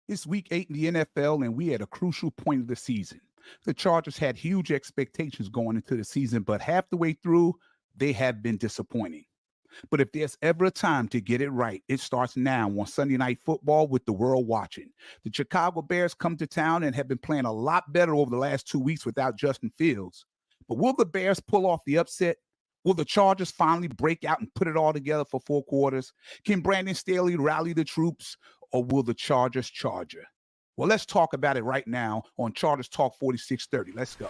It's week 8 in the NFL, and we at a crucial point of the season. The Chargers had huge expectations going into the season, but half the way through, they have been disappointing. But if there's ever a time to get it right, it starts now on Sunday Night Football with the world watching. The Chicago Bears come to town and have been playing a lot better over the last 2 weeks without Justin Fields. But will the Bears pull off the upset? Will the Chargers finally break out and put it all together for 4 quarters? Can Brandon Staley rally the troops, or will the Chargers charger? Well, let's talk about it right now on Chargers Talk 4630. Let's go.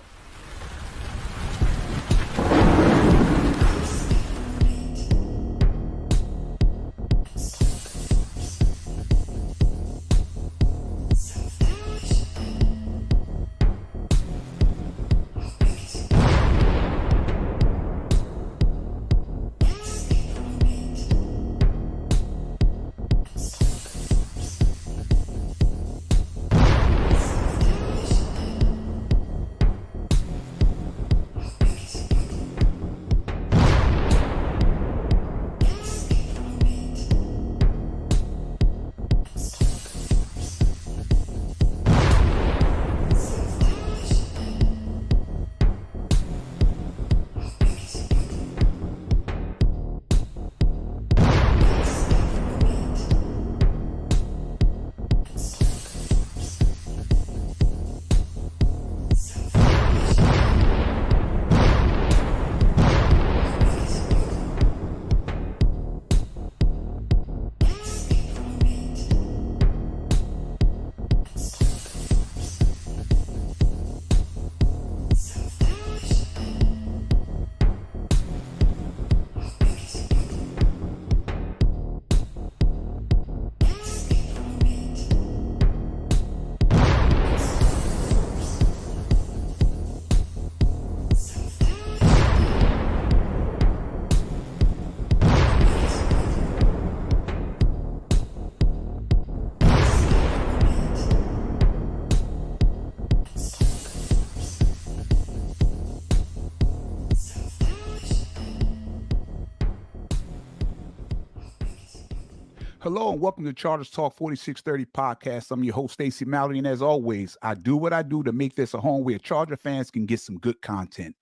Hello and welcome to Chargers Talk 4630 podcast. I'm your host, Stacey Mallory, and as always, I do what I do to make this a home where Charger fans can get some good content.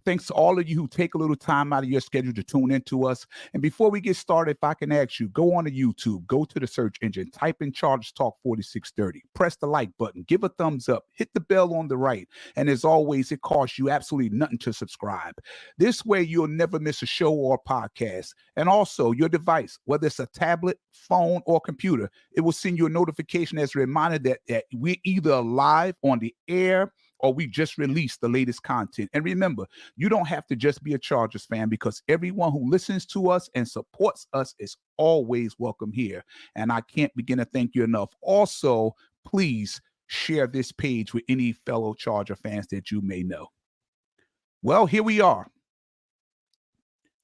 Thanks to all of you who take a little time out of your schedule to tune into us. And before we get started, if I can ask you, go on to YouTube, go to the search engine, type in Chargers Talk 4630, press the like button, give a thumbs up, hit the bell on the right. And as always, it costs you absolutely nothing to subscribe. This way, you'll never miss a show or podcast. And also, your device, whether it's a tablet, phone, or computer, it will send you a notification as a reminder that we're either live on the air or we just released the latest content. And remember, you don't have to just be a Chargers fan, because everyone who listens to us and supports us is always welcome here. And I can't begin to thank you enough. Also, please share this page with any fellow Charger fans that you may know. Well, here we are.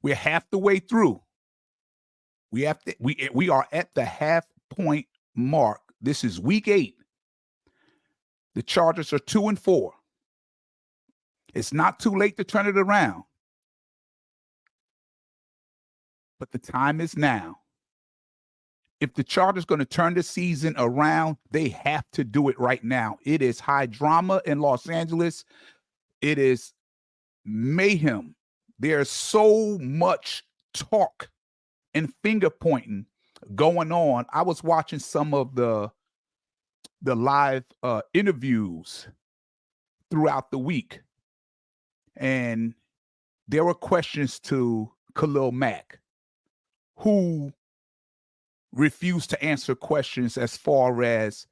We're half the way through. We are at the half point mark. This is week 8. The Chargers are 2-4. It's not too late to turn it around, but the time is now. If the Chargers are going to turn the season around, they have to do it right now. It is high drama in Los Angeles. It is mayhem. There's so much talk and finger pointing going on. I was watching some of the live interviews throughout the week, and there were questions to Khalil Mack, who refused to answer questions as far as,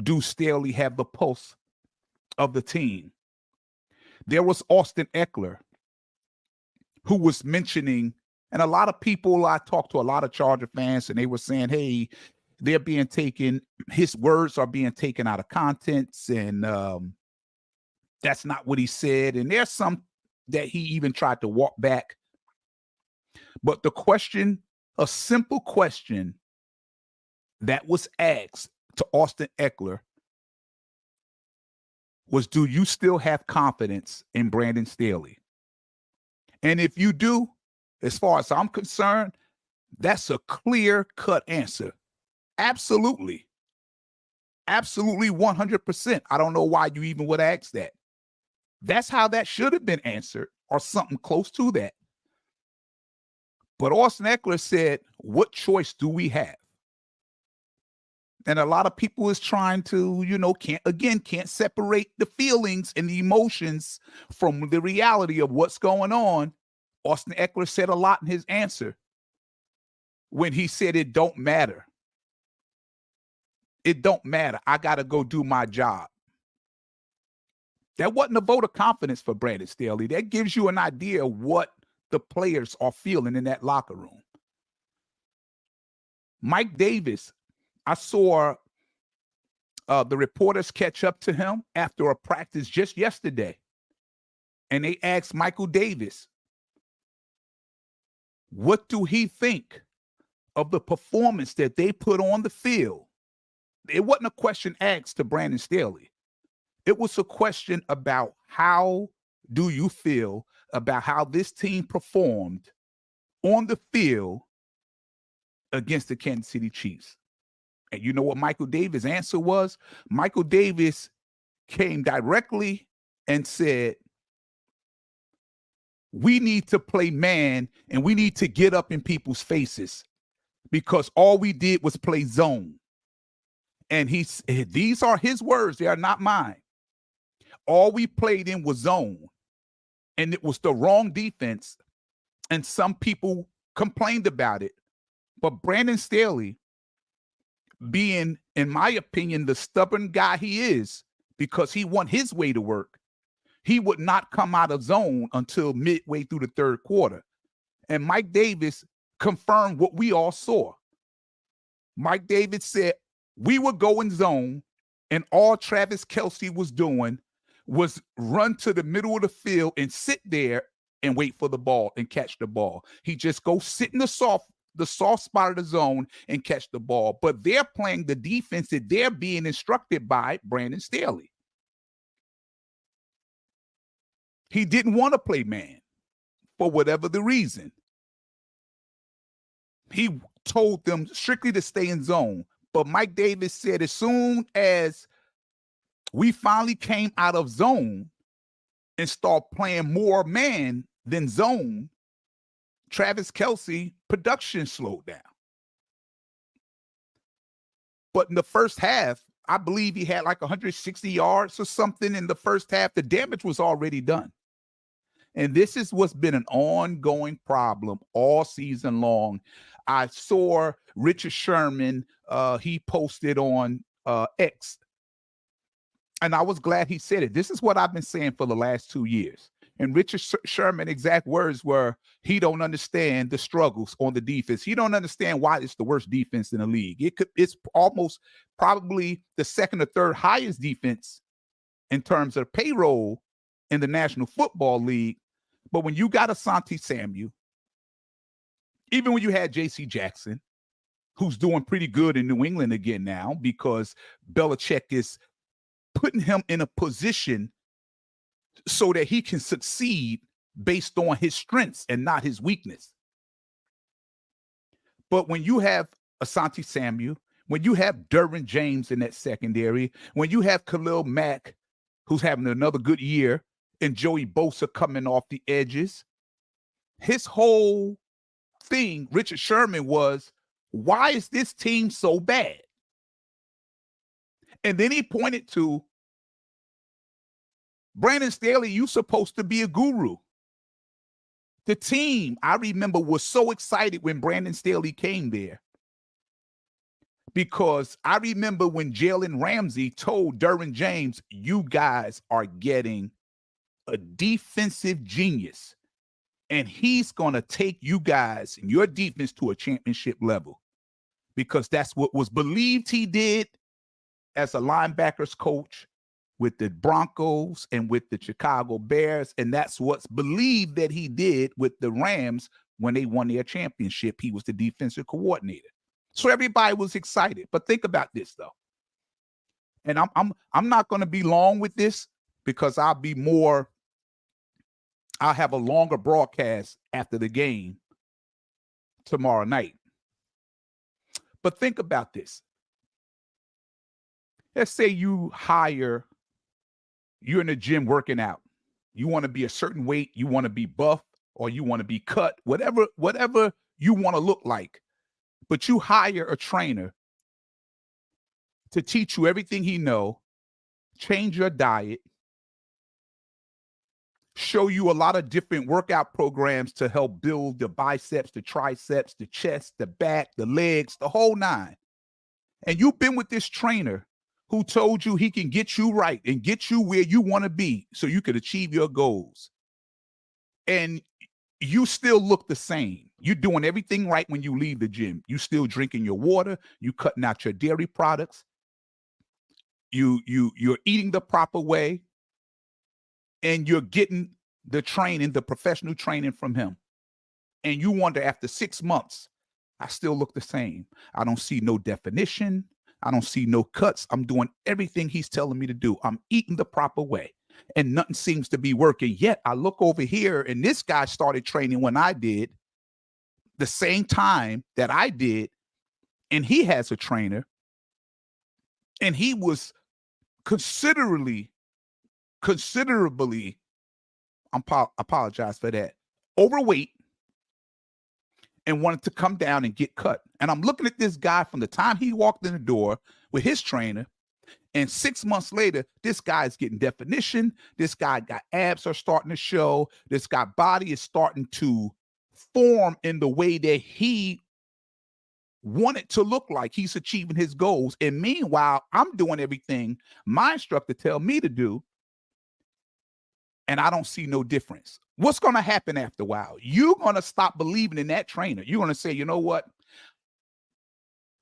do Staley have the pulse of the team? There was Austin Eckler, who was mentioning, and a lot of people, I talked to a lot of Charger fans, and they were saying, hey, they're being taken, his words are being taken out of context, and that's not what he said. And there's some that he even tried to walk back. But the question, a simple question that was asked to Austin Eckler was, do you still have confidence in Brandon Staley? And if you do, as far as I'm concerned, that's a clear-cut answer. Absolutely. Absolutely 100%. I don't know why you even would ask that. That's how that should have been answered, or something close to that. But Austin Eckler said, what choice do we have? And a lot of people is trying to, can't separate the feelings and the emotions from the reality of what's going on. Austin Eckler said a lot in his answer when he said it don't matter. It don't matter. I got to go do my job. That wasn't a vote of confidence for Brandon Staley. That gives you an idea of what the players are feeling in that locker room. Mike Davis, I saw the reporters catch up to him after a practice just yesterday. And they asked Michael Davis, what do he think of the performance that they put on the field? It wasn't a question asked to Brandon Staley. It was a question about how do you feel about how this team performed on the field against the Kansas City Chiefs. And you know what Michael Davis' answer was? Michael Davis came directly and said, we need to play man and we need to get up in people's faces because all we did was play zone. And these are his words. They are not mine. All we played in was zone. And it was the wrong defense. And some people complained about it. But Brandon Staley, being, in my opinion, the stubborn guy he is, because he want his way to work, he would not come out of zone until midway through the third quarter. And Mike Davis confirmed what we all saw. Mike Davis said, we would go in zone, and all Travis Kelce was doing was run to the middle of the field and sit there and wait for the ball and catch the ball. He just go sit in the soft spot of the zone and catch the ball. But they're playing the defense that they're being instructed by Brandon Staley. He didn't want to play man for whatever the reason. He told them strictly to stay in zone. But Mike Davis said as soon as we finally came out of zone and start playing more man than zone, Travis Kelce production slowed down. But in the first half, I believe he had like 160 yards or something in the first half. The damage was already done. And this is what's been an ongoing problem all season long. I saw Richard Sherman, he posted on X, and I was glad he said it. This is what I've been saying for the last 2 years. And Richard Sherman's exact words were, he don't understand the struggles on the defense. He don't understand why it's the worst defense in the league. It's almost probably the second or third highest defense in terms of payroll in the National Football League. But when you got Asante Samuel, even when you had J.C. Jackson, who's doing pretty good in New England again now because Belichick is putting him in a position so that he can succeed based on his strengths and not his weakness. But when you have Asante Samuel, when you have Derwin James in that secondary, when you have Khalil Mack, who's having another good year, and Joey Bosa coming off the edges, his whole thing, Richard Sherman, was, why is this team so bad? And then he pointed to, Brandon Staley, you supposed to be a guru. The team, I remember, was so excited when Brandon Staley came there because I remember when Jalen Ramsey told Derwin James, you guys are getting a defensive genius, and he's going to take you guys and your defense to a championship level, because that's what was believed he did as a linebackers coach with the Broncos and with the Chicago Bears. And that's what's believed that he did with the Rams when they won their championship. He was the defensive coordinator. So everybody was excited. But think about this, though. And I'm not going to be long with this because I'll have a longer broadcast after the game tomorrow night. But think about this. Let's say you're in the gym working out. You want to be a certain weight, you want to be buff, or you want to be cut, whatever you want to look like. But you hire a trainer to teach you everything he know, change your diet, show you a lot of different workout programs to help build the biceps, the triceps, the chest, the back, the legs, the whole nine. And you've been with this trainer who told you he can get you right and get you where you want to be so you could achieve your goals. And you still look the same. You're doing everything right when you leave the gym. You still drinking your water, you cutting out your dairy products. You're eating the proper way, and you're getting the training, the professional training from him. And you wonder, after 6 months, I still look the same. I don't see no definition. I don't see no cuts. I'm doing everything he's telling me to do. I'm eating the proper way, and nothing seems to be working. Yet I look over here, and this guy started training when I did, the same time that I did, and he has a trainer, and he was considerably, apologize for that, overweight, and wanted to come down and get cut. And I'm looking at this guy from the time he walked in the door with his trainer, and 6 months later, this guy is getting definition. This guy got abs are starting to show. This guy body is starting to form in the way that he wanted to look like. He's achieving his goals. And meanwhile, I'm doing everything my instructor tell me to do, and I don't see no difference. What's going to happen after a while? You're going to stop believing in that trainer. You're going to say, you know what?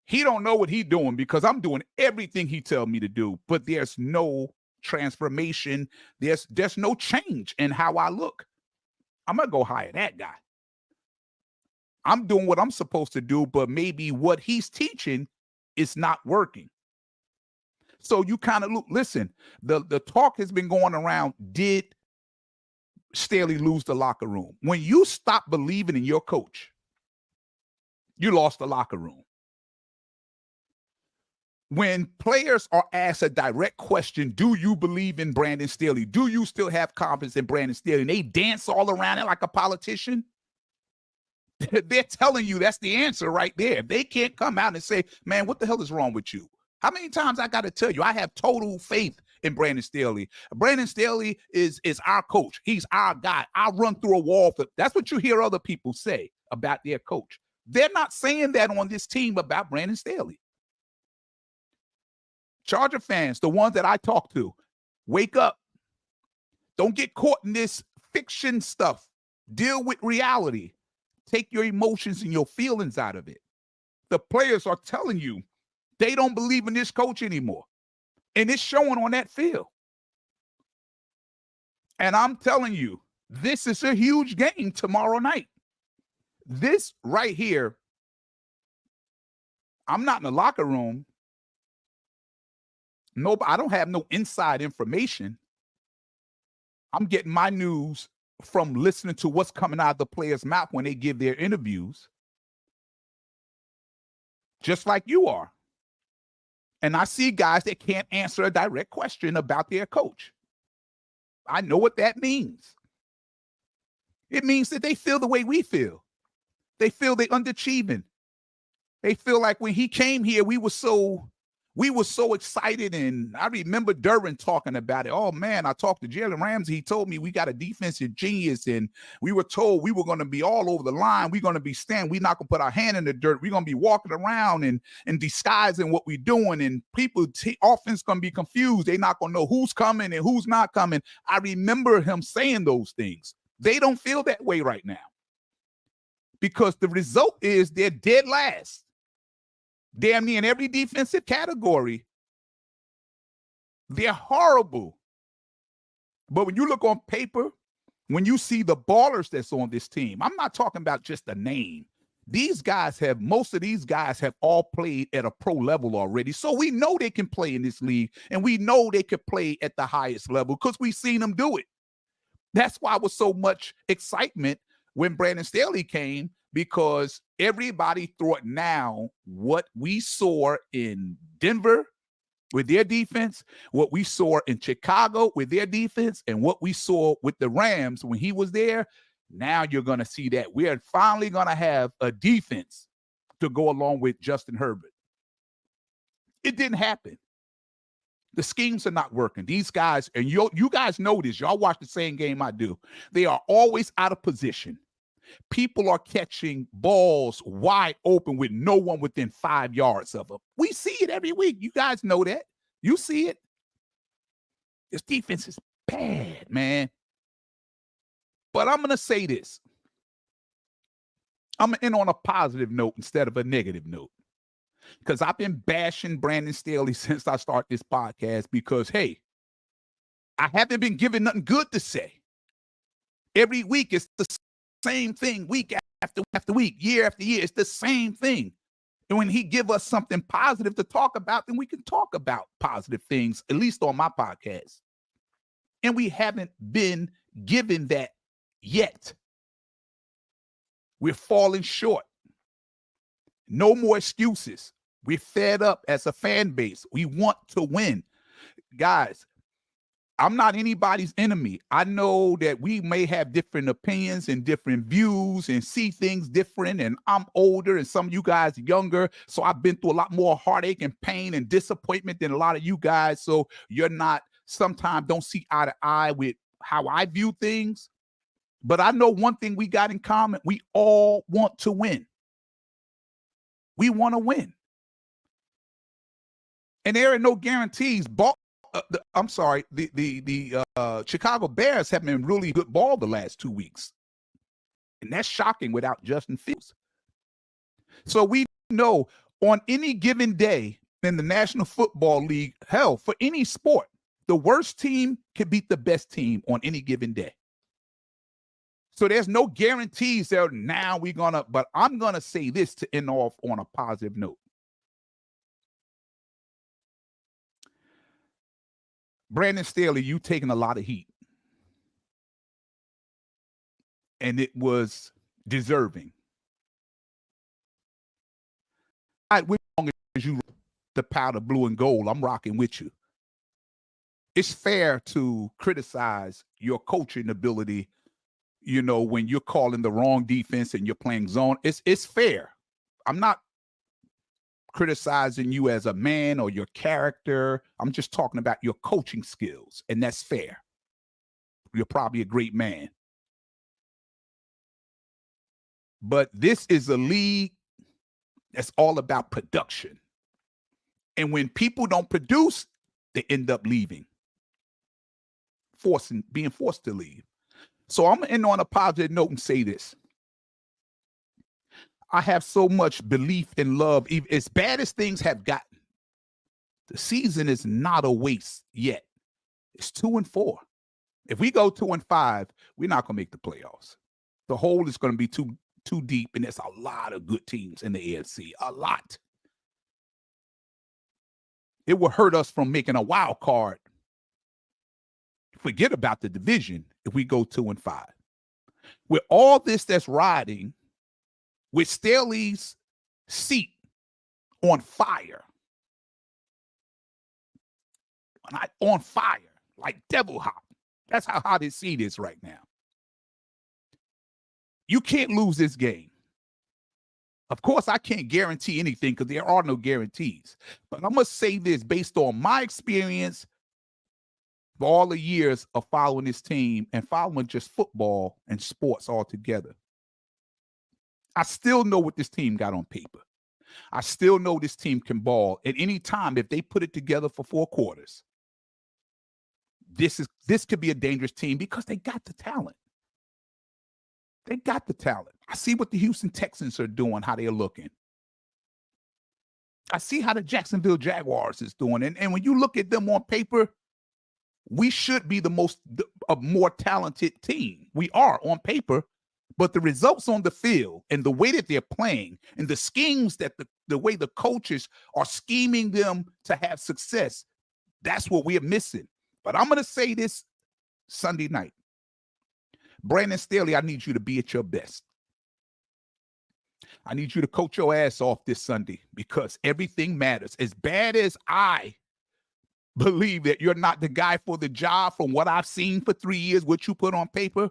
He don't know what he's doing, because I'm doing everything he tell me to do, but there's no transformation. There's no change in how I look. I'm going to go hire that guy. I'm doing what I'm supposed to do, but maybe what he's teaching is not working. So you kind of look, listen, the talk has been going around, did Staley lose the locker room? When you stop believing in your coach, you lost the locker room. When players are asked a direct question, do you believe in Brandon Staley? Do you still have confidence in Brandon Staley? And they dance all around it like a politician. They're telling you that's the answer right there. They can't come out and say, man, what the hell is wrong with you? How many times I got to tell you, I have total faith in Brandon Staley. Brandon Staley is our coach. He's our guy. I run through a wall. That's what you hear other people say about their coach. They're not saying that on this team about Brandon Staley. Charger fans, the ones that I talk to, wake up. Don't get caught in this fiction stuff. Deal with reality. Take your emotions and your feelings out of it. The players are telling you they don't believe in this coach anymore. And it's showing on that field. And I'm telling you, this is a huge game tomorrow night. This right here, I'm not in the locker room. No, I don't have no inside information. I'm getting my news from listening to what's coming out of the players' mouth when they give their interviews, just like you are. And I see guys that can't answer a direct question about their coach. I know what that means. It means that they feel the way we feel. They feel they're underachieving. They feel like when he came here, we were so excited. And I remember Duran talking about it. Oh man, I talked to Jalen Ramsey. He told me we got a defensive genius, and we were told we were going to be all over the line. We're going to be standing. We're not going to put our hand in the dirt. We're going to be walking around and disguising what we're doing. And people, offense going to be confused. They're not going to know who's coming and who's not coming. I remember him saying those things. They don't feel that way right now, because the result is they're dead last. Damn near in every defensive category. They're horrible. But when you look on paper, when you see the ballers that's on this team, I'm not talking about just a name. Most of these guys have all played at a pro level already. So we know they can play in this league, and we know they could play at the highest level because we've seen them do it. That's why it was so much excitement when Brandon Staley came, because everybody thought now what we saw in Denver with their defense, what we saw in Chicago with their defense, and what we saw with the Rams when he was there, now you're going to see that we are finally going to have a defense to go along with Justin Herbert. It didn't happen. The schemes are not working. These guys, and you guys know this, y'all watch the same game I do. They are always out of position. People are catching balls wide open with no one within 5 yards of them. We see it every week. You guys know that. You see it. This defense is bad, man. But I'm going to say this. I'm going to end on a positive note instead of a negative note. Because I've been bashing Brandon Staley since I started this podcast because, hey, I haven't been given nothing good to say. Every week, it's the same thing, week after week, year after year. It's the same thing. And when he give us something positive to talk about, then we can talk about positive things, at least on my podcast. And we haven't been given that yet. We're falling short. No more excuses. We're fed up as a fan base. We want to win. Guys, I'm not anybody's enemy. I know that we may have different opinions and different views and see things different, and I'm older and some of you guys are younger, so I've been through a lot more heartache and pain and disappointment than a lot of you guys, so you're not, sometimes don't see eye to eye with how I view things. But I know one thing we got in common. We all want to win. We want to win. And there are no guarantees. The Chicago Bears have been really good ball the last 2 weeks. And that's shocking without Justin Fields. So we know on any given day in the National Football League, hell, for any sport, the worst team can beat the best team on any given day. So there's no guarantees there. Now we're going to, but I'm going to say this to end off on a positive note. Brandon Staley, you taking a lot of heat. And it was deserving. Which long as you the powder blue and gold, I'm rocking with you. It's fair to criticize your coaching ability, you know, when you're calling the wrong defense and you're playing zone. It's fair. I'm not criticizing you as a man or your character. I'm just talking about your coaching skills, and that's fair. You're probably a great man. But this is a league that's all about production. And when people don't produce, they end up leaving, being forced to leave. So I'm going to end on a positive note and say this. I have so much belief and love. As bad as things have gotten, the season is not a waste yet. It's 2-4. If we go 2-5, we're not going to make the playoffs. The hole is going to be too deep, and there's a lot of good teams in the AFC. A lot. It will hurt us from making a wild card. Forget about the division if we go 2-5. With all this that's riding, with Staley's seat on fire, on fire, like devil hot. That's how hot his seat is right now. You can't lose this game. Of course, I can't guarantee anything because there are no guarantees. But I must say this based on my experience for all the years of following this team and following just football and sports altogether. I still know what this team got on paper. I still know this team can ball at any time if they put it together for 4 quarters. This could be a dangerous team because they got the talent. They got the talent. I see what the Houston Texans are doing, how they're looking. I see how the Jacksonville Jaguars is doing. And when you look at them on paper, we should be a more talented team. We are on paper. But the results on the field and the way that they're playing and the schemes that the way the coaches are scheming them to have success, that's what we're missing. But I'm going to say this Sunday night. Brandon Staley, I need you to be at your best. I need you to coach your ass off this Sunday because everything matters. As bad as I believe that you're not the guy for the job from what I've seen for 3 years, what you put on paper,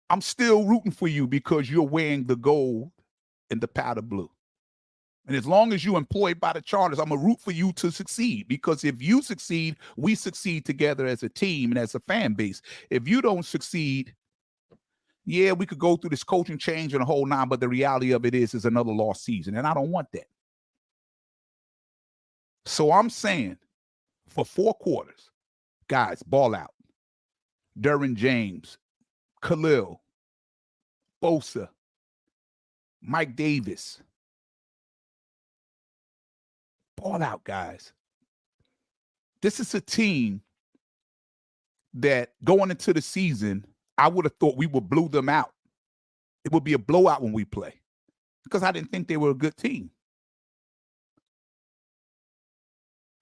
I'm still rooting for you because you're wearing the gold and the powder blue. And as long as you're employed by the Chargers, I'm going to root for you to succeed, because if you succeed, we succeed together as a team and as a fan base. If you don't succeed, yeah, we could go through this coaching change and a whole nine, but the reality of it is another lost season, and I don't want that. So I'm saying for 4 quarters, guys, ball out. Derwin James, Khalil, Bosa, Mike Davis. Ball out, guys. This is a team that going into the season, I would have thought we would blow them out. It would be a blowout when we play, because I didn't think they were a good team.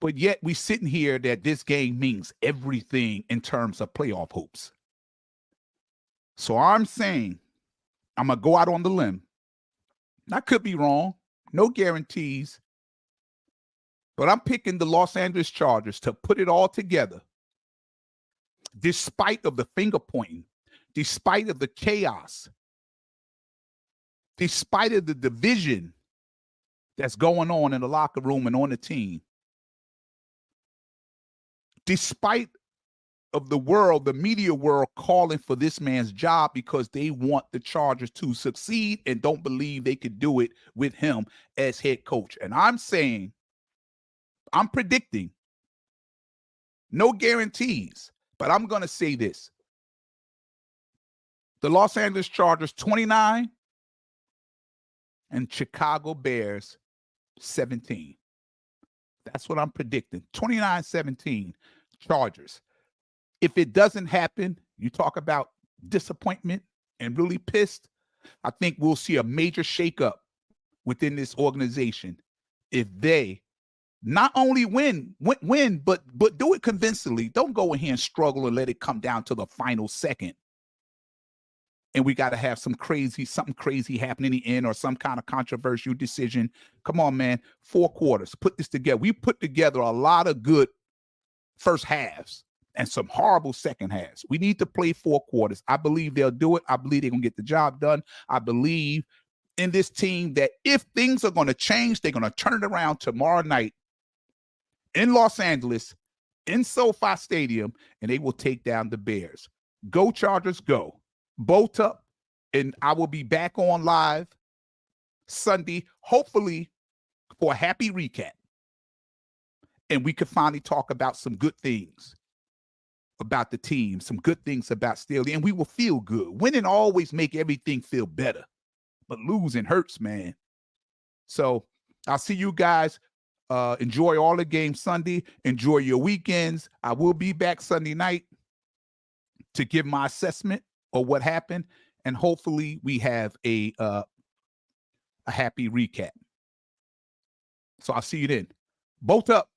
But yet we sitting here that this game means everything in terms of playoff hopes. So I'm saying I'm going to go out on the limb. I could be wrong. No guarantees. But I'm picking the Los Angeles Chargers to put it all together, despite of the finger pointing, despite of the chaos, despite of the division that's going on in the locker room and on the team, despite of the world, the media world calling for this man's job because they want the Chargers to succeed and don't believe they could do it with him as head coach. And I'm saying, I'm predicting, no guarantees, but I'm going to say this. The Los Angeles Chargers 29 and Chicago Bears 17. That's what I'm predicting. 29-17 Chargers. If it doesn't happen, you talk about disappointment and really pissed, I think we'll see a major shakeup within this organization if they not only win, but do it convincingly. Don't go in here and struggle and let it come down to the final second. And we got to have something crazy happen in the end, or some kind of controversial decision. Come on, man. 4 quarters. Put this together. We put together a lot of good first halves and some horrible second halves. We need to play 4 quarters. I believe they'll do it. I believe they're going to get the job done. I believe in this team that if things are going to change, they're going to turn it around tomorrow night in Los Angeles, in SoFi Stadium, and they will take down the Bears. Go Chargers, go. Bolt up, and I will be back on live Sunday, hopefully for a happy recap. And we could finally talk about some good things about the team, some good things about Staley, and we will feel good. Winning always make everything feel better, but losing hurts, man. So I'll see you guys. Enjoy all the games Sunday. Enjoy your weekends. I will be back Sunday night to give my assessment of what happened, and hopefully we have a happy recap. So I'll see you then. Bolt up.